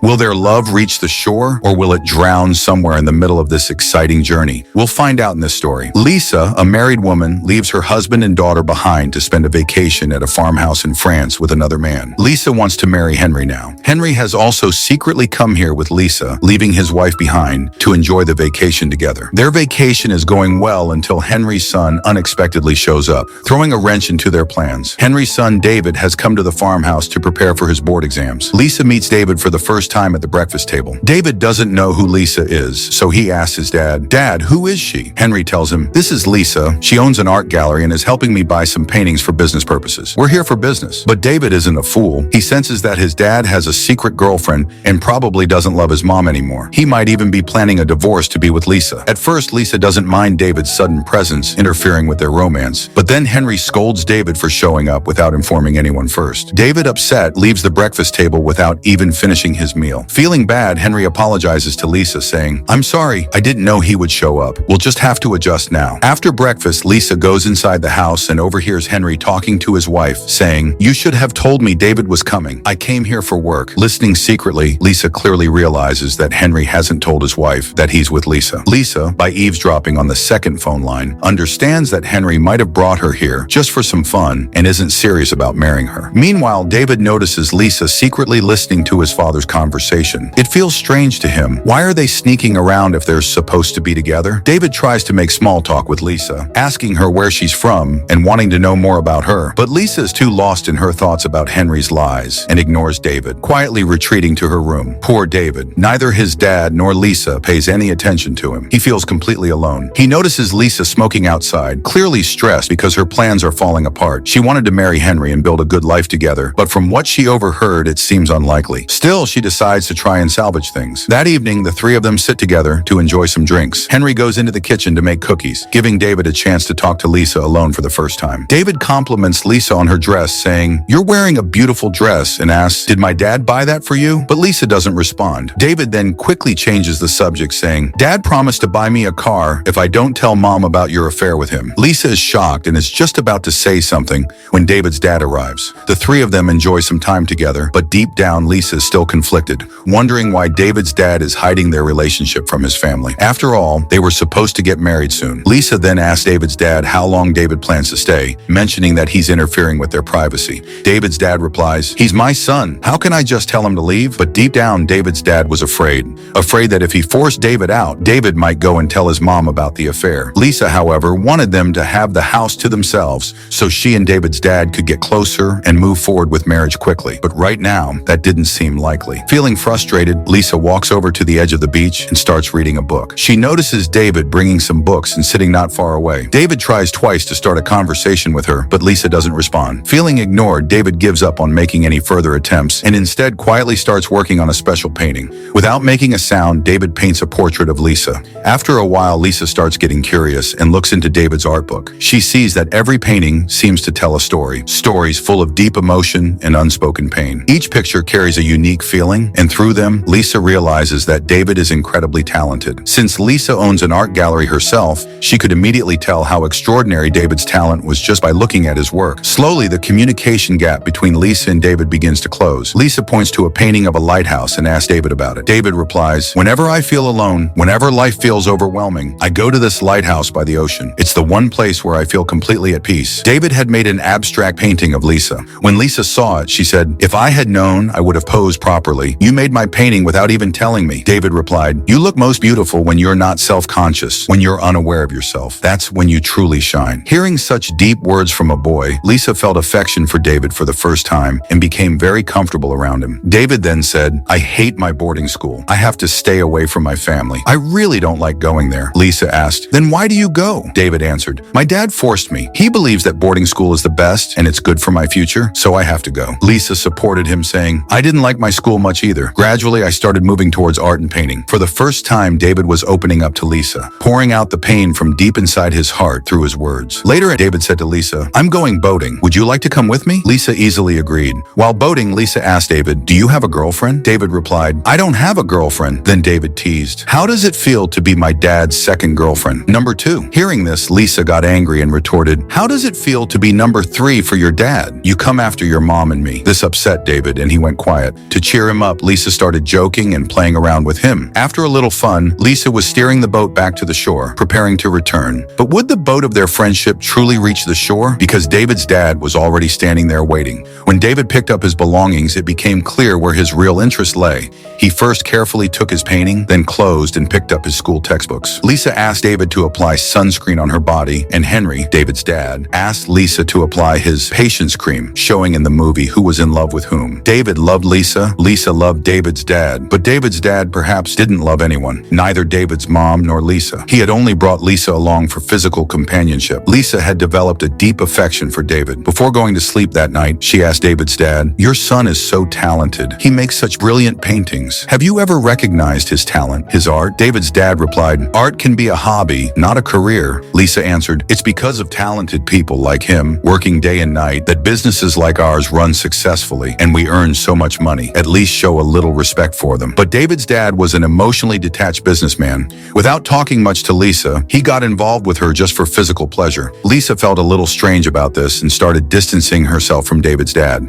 Will their love reach the shore, or will it drown somewhere in the middle of this exciting journey? We'll find out in this story. Lisa, a married woman, leaves her husband and daughter behind to spend a vacation at a farmhouse in France with another man. Lisa wants to marry Henry now. Henry has also secretly come here with Lisa, leaving his wife behind, to enjoy the vacation together. Their vacation is going well until Henry's son unexpectedly shows up, throwing a wrench into their plans. Henry's son David has come to the farmhouse to prepare for his board exams. Lisa meets David for the first time at the breakfast table. David doesn't know who Lisa is, so he asks his dad, "Dad, who is she?" Henry tells him, "This is Lisa. She owns an art gallery and is helping me buy some paintings for business purposes. We're here for business." But David isn't a fool. He senses that his dad has a secret girlfriend and probably doesn't love his mom anymore. He might even be planning a divorce to be with Lisa. At first, Lisa doesn't mind David's sudden presence interfering with their romance, but then Henry scolds David for showing up without informing anyone first. David, upset, leaves the breakfast table without even finishing his meal. Feeling bad, Henry apologizes to Lisa, saying, "I'm sorry, I didn't know he would show up. We'll just have to adjust now." After breakfast, Lisa goes inside the house and overhears Henry talking to his wife, saying, "You should have told me David was coming. I came here for work." Listening secretly, Lisa clearly realizes that Henry hasn't told his wife that he's with Lisa. Lisa, by eavesdropping on the second phone line, understands that Henry might have brought her here just for some fun and isn't serious about marrying her. Meanwhile, David notices Lisa secretly listening to his father's conversation. It feels strange to him. Why are they sneaking around if they're supposed to be together? David tries to make small talk with Lisa, asking her where she's from and wanting to know more about her. But Lisa is too lost in her thoughts about Henry's lies and ignores David, quietly retreating to her room. Poor David. Neither his dad nor Lisa pays any attention to him. He feels completely alone. He notices Lisa smoking outside, clearly stressed because her plans are falling apart. She wanted to marry Henry and build a good life together, but from what she overheard, it seems unlikely. Still, she decides to try and salvage things. That evening, the three of them sit together to enjoy some drinks. Henry goes into the kitchen to make cookies, giving David a chance to talk to Lisa alone for the first time. David compliments Lisa on her dress, saying, "You're wearing a beautiful dress," and asks, "Did my dad buy that for you?" But Lisa doesn't respond. David then quickly changes the subject, saying, "Dad promised to buy me a car if I don't tell Mom about your affair with him." Lisa is shocked and is just about to say something when David's dad arrives. The three of them enjoy some time together, but deep down Lisa is still conflicted, wondering why David's dad is hiding their relationship from his family. After all, they were supposed to get married soon. Lisa then asks David's dad how long David plans to stay, mentioning that he's interfering with their privacy. David's dad replies, "He's my son. How can I just tell him to leave?" But deep down, David's dad was afraid that if he forced David out, David might go and tell his mom about the affair. Lisa, however, wanted them to have the house to themselves so she and David's dad could get closer and move forward with marriage quickly. But right now, that didn't seem likely. Feeling frustrated, Lisa walks over to the edge of the beach and starts reading a book. She notices David bringing some books and sitting not far away. David tries twice to start a conversation with her, but Lisa doesn't respond. Feeling ignored, David gives up on making any further attempts and instead quietly starts working on a special painting. Without making a sound, David paints a portrait of Lisa. After a while, Lisa starts getting curious and looks into David's art book. She sees that every painting seems to tell a story, stories full of deep emotion and unspoken pain. Each picture carries a unique feeling, and through them, Lisa realizes that David is incredibly talented. Since Lisa owns an art gallery herself, she could immediately tell how extraordinary David's talent was just by looking at his work. Slowly, the communication gap between Lisa and David begins to close. Lisa points to a painting of a lighthouse and asks David about it. David replies, "Whenever I feel alone, whenever life feels overwhelming, I go to this lighthouse by the ocean. It's the one place where I feel completely at peace." David had made an abstract painting of Lisa. When Lisa saw it, she said, "If I had known, I would have posed properly. You made my painting without even telling me." David replied, "You look most beautiful when you're not self-conscious, when you're unaware of yourself. That's when you truly shine." Hearing such deep words from a boy, Lisa felt affection for David for the first time and became very comfortable around him. David then said, "I hate my boarding school. I have to stay away from my family. I really don't like going there." Lisa asked, "Then why do you go?" David answered, "My dad forced me. He believes that boarding school is the best and it's good for my future, so I have to go." Lisa supported him, saying, "I didn't like my school much either. Gradually, I started moving towards art and painting." For the first time, David was opening up to Lisa, pouring out the pain from deep inside his heart through his words. Later, David said to Lisa, "I'm going boating. Would you like to come with me?" Lisa easily agreed. While boating, Lisa asked David, "Do you have a girlfriend?" David replied, "I don't have a girlfriend." Then David teased, "How does it feel to be my dad's second girlfriend? Number 2. Hearing this, Lisa got angry and retorted, "How does it feel to be number 3 for your dad? You come after your mom and me." This upset David and he went quiet. To cheer him up, Lisa started joking and playing around with him. After a little fun, Lisa was steering the boat back to the shore, preparing to return. But would the boat of their friendship truly reach the shore? Because David's dad was already standing there waiting. When David picked up his belongings, it became clear where his real interest lay. He first carefully took his painting, then closed and picked up his school textbooks. Lisa asked David to apply sunscreen on her body, and Henry, David's dad, asked Lisa to apply his patience cream, showing in the movie who was in love with whom. David loved Lisa, Lisa loved David's dad, but David's dad perhaps didn't love anyone, neither David's mom nor Lisa. He had only brought Lisa along for physical companionship. Lisa had developed a deep affection for David. Before going to sleep that night, she asked David's dad, "Your son is so talented. He makes such brilliant paintings. Have you ever recognized his talent, his art?" David's dad replied, "Art can be a hobby, not a career." Lisa answered, "It's because of talented people like him, working day and night, that businesses like ours run successfully and we earn so much money. At least show a little respect for them." But David's dad was an emotionally detached businessman. Without talking much to Lisa, he got involved with her just for physical pleasure. Lisa felt a little strange about this and started distancing herself from David's dad.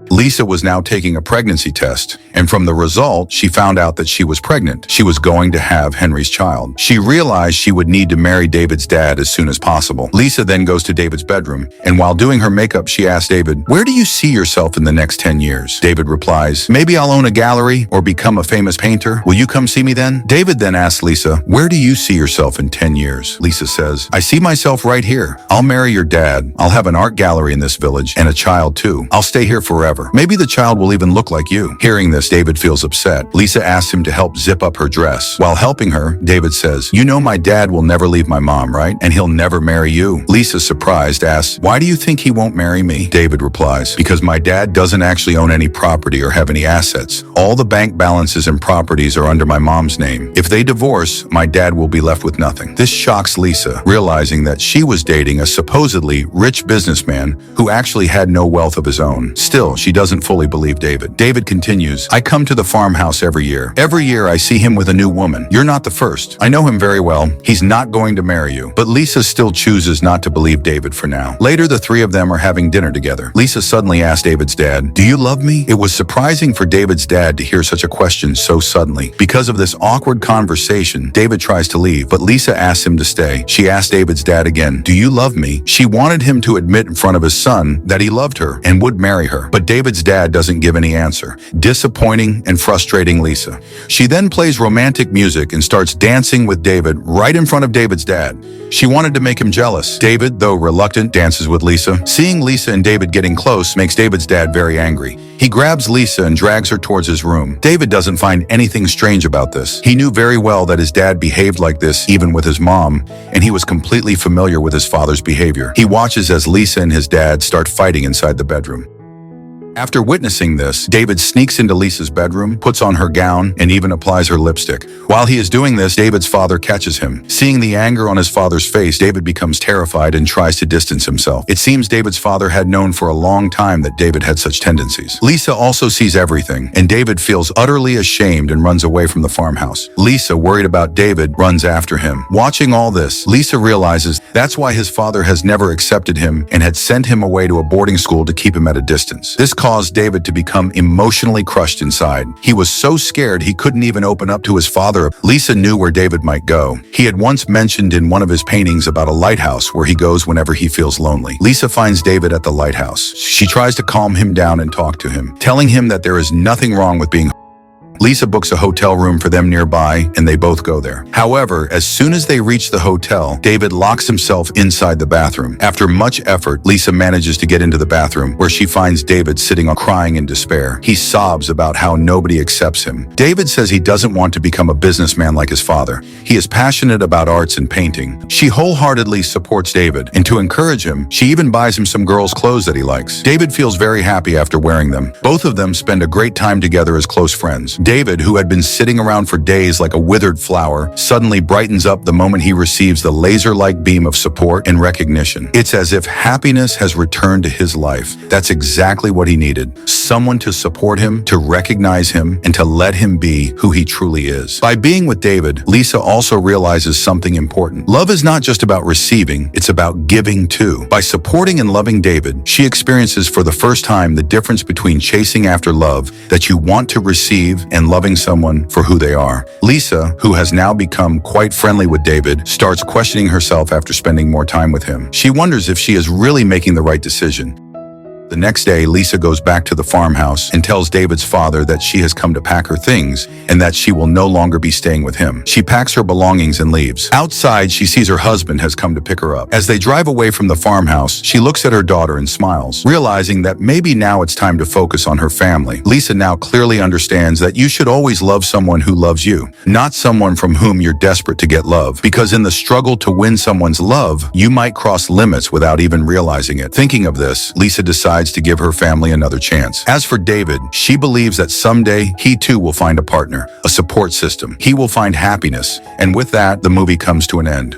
Lisa was now taking a pregnancy test, and from the result, she found out that she was pregnant. She was going to have Henry's child. She realized she would need to marry David's dad as soon as possible. Lisa then goes to David's bedroom, and while doing her makeup, she asks David, "Where do you see yourself in the next 10 years? David replies, "Maybe I'll own a gallery or become a famous painter. Will you come see me then?" David then asks Lisa, "Where do you see yourself in 10 years? Lisa says, "I see myself right here. I'll marry your dad. I'll have an art gallery in this village and a child too. I'll stay here forever. Maybe the child will even look like you." Hearing this, David feels upset. Lisa asks him to help zip up her dress. While helping her, David says, "You know my dad will never leave my mom, right? And he'll never marry you." Lisa, surprised, asks, "Why do you think he won't marry me?" David replies, "Because my dad doesn't actually own any property or have any assets. All the bank balances and properties are under my mom's name. If they divorce, my dad will be left with nothing." This shocks Lisa, realizing that she was dating a supposedly rich businessman who actually had no wealth of his own. Still, she doesn't fully believe David. David continues, "I come to the farmhouse every year. Every year I see him with a new woman. You're not the first. I know him very well. He's not going to marry you." But Lisa still chooses not to believe David for now. Later, the three of them are having dinner together. Lisa suddenly asks David's dad, "Do you love me?" It was surprising for David's dad to hear such a question so suddenly. Because of this awkward conversation, David tries to leave, but Lisa asks him to stay. She asks David's dad again, "Do you love me?" She wanted him to admit in front of his son that he loved her and would marry her. But David's dad doesn't give any answer, disappointing and frustrating Lisa. She then plays romantic music and starts dancing with David right in front of David's dad. She wanted to make him jealous. David, though reluctant, dances with Lisa. Seeing Lisa and David getting close makes David's dad very angry. He grabs Lisa and drags her towards his room. David doesn't find anything strange about this. He knew very well that his dad behaved like this even with his mom, and he was completely familiar with his father's behavior. He watches as Lisa and his dad start fighting inside the bedroom. After witnessing this, David sneaks into Lisa's bedroom, puts on her gown, and even applies her lipstick. While he is doing this, David's father catches him. Seeing the anger on his father's face, David becomes terrified and tries to distance himself. It seems David's father had known for a long time that David had such tendencies. Lisa also sees everything, and David feels utterly ashamed and runs away from the farmhouse. Lisa, worried about David, runs after him. Watching all this, Lisa realizes that's why his father has never accepted him and had sent him away to a boarding school to keep him at a distance. This caused David to become emotionally crushed inside. He was so scared he couldn't even open up to his father. Lisa knew where David might go. He had once mentioned in one of his paintings about a lighthouse where he goes whenever he feels lonely. Lisa finds David at the lighthouse. She tries to calm him down and talk to him, telling him that there is nothing wrong with being Lisa books a hotel room for them nearby, and they both go there. However, as soon as they reach the hotel, David locks himself inside the bathroom. After much effort, Lisa manages to get into the bathroom, where she finds David sitting crying in despair. He sobs about how nobody accepts him. David says he doesn't want to become a businessman like his father. He is passionate about arts and painting. She wholeheartedly supports David, and to encourage him, she even buys him some girls' clothes that he likes. David feels very happy after wearing them. Both of them spend a great time together as close friends. David, who had been sitting around for days like a withered flower, suddenly brightens up the moment he receives the laser-like beam of support and recognition. It's as if happiness has returned to his life. That's exactly what he needed. someone to support him, to recognize him, and to let him be who he truly is. By being with David, Lisa also realizes something important. Love is not just about receiving, it's about giving too. By supporting and loving David, she experiences for the first time the difference between chasing after love that you want to receive and loving someone for who they are. Lisa, who has now become quite friendly with David, starts questioning herself after spending more time with him. She wonders if she is really making the right decision. The next day, Lisa goes back to the farmhouse and tells David's father that she has come to pack her things and that she will no longer be staying with him. She packs her belongings and leaves. Outside, she sees her husband has come to pick her up. As they drive away from the farmhouse, she looks at her daughter and smiles, realizing that maybe now it's time to focus on her family. Lisa now clearly understands that you should always love someone who loves you, not someone from whom you're desperate to get love, because in the struggle to win someone's love, you might cross limits without even realizing it. Thinking of this, Lisa decides to give her family another chance. As for David, she believes that someday he too will find a partner, a support system. He will find happiness. And with that, the movie comes to an end.